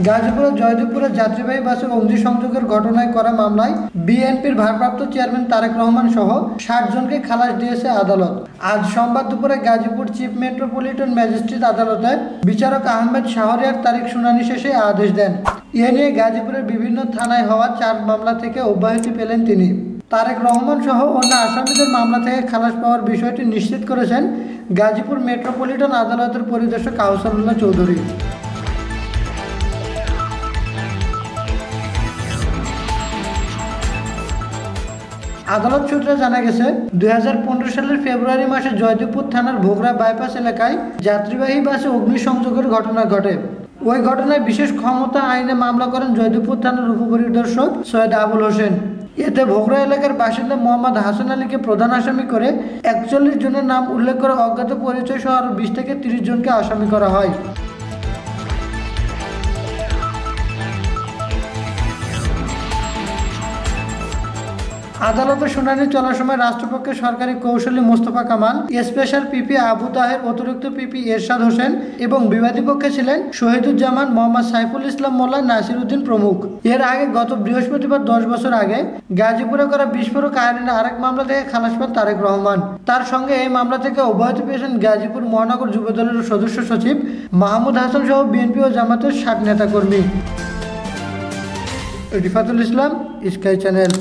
গাজীপুরের জয়দেবপুরে যাত্রীবাহী বাসে অগ্নিসংযোগের ঘটনায় করা মামলায় বিএনপির ভারপ্রাপ্ত চেয়ারম্যান তারেক রহমান সহ ৬০ জনকে খালাস দিয়েছে আদালত। আজ সোমবার দুপুরে গাজীপুর চিফ মেট্রোপলিটন ম্যাজিস্ট্রেট আদালতে বিচারক আহমেদ শাহরিয়ার তারিখ শুনানি শেষে আদেশ দেন। এ নিয়ে গাজীপুরের বিভিন্ন থানায় হওয়া ৪ মামলা থেকে অব্যাহতি পেলেন তিনি। তারেক রহমান সহ অন্য আসামিদের মামলা থেকে খালাস পাওয়ার বিষয়টি নিশ্চিত করেছেন গাজীপুর মেট্রোপলিটন আদালতের পরিদর্শক আহসানুল্লাহ চৌধুরী। আদালত সূত্রে জানা গেছে, ২০১৫ সালের ফেব্রুয়ারি মাসে জয়দেবপুর থানার ভোগড়া বাইপাস এলাকায় যাত্রীবাহী বাসে অগ্নিসংযোগের ঘটনা ঘটে। ওই ঘটনায় বিশেষ ক্ষমতা আইনে মামলা করেন জয়দেবপুর থানার উপপরিদর্শক সৈয়দ আবুল হোসেন। এতে ভোগড়া এলাকার বাসিন্দা মোহাম্মদ হাসান আলীকে প্রধান আসামি করে ৪১ জনের নাম উল্লেখ করে অজ্ঞাত পরিচয় সহ আরও ২০ থেকে ৩০ জনকে আসামি করা হয়। আদালতে শুনানি চলার সময় রাষ্ট্রপক্ষের সরকারি কৌঁসুলি মোস্তফা কামাল, স্পেশাল পিপি আবু তাহের, অতিরিক্ত পিপি এরশাদ হোসেন এবং বিবাদী পক্ষে ছিলেন শহীদুজ্জামান, মোহাম্মদ সাইফুল ইসলাম মোল্লা, নাসির উদ্দিন প্রমুখ। এর আগে গত বৃহস্পতিবার ১০ বছর আগে গাজীপুরে করা বিস্ফোরক আইনের আরেক মামলা থেকে খালাস পান তারেক রহমান। তার সঙ্গে এই মামলা থেকে অব্যাহতি পেয়েছেন গাজীপুর মহানগর যুবদলের সদস্য সচিব মাহমুদ হাসান সহ বিএনপি ও জামাতের ৬০ নেতাকর্মী। রিফাতুল ইসলাম, স্কাই চ্যানেল।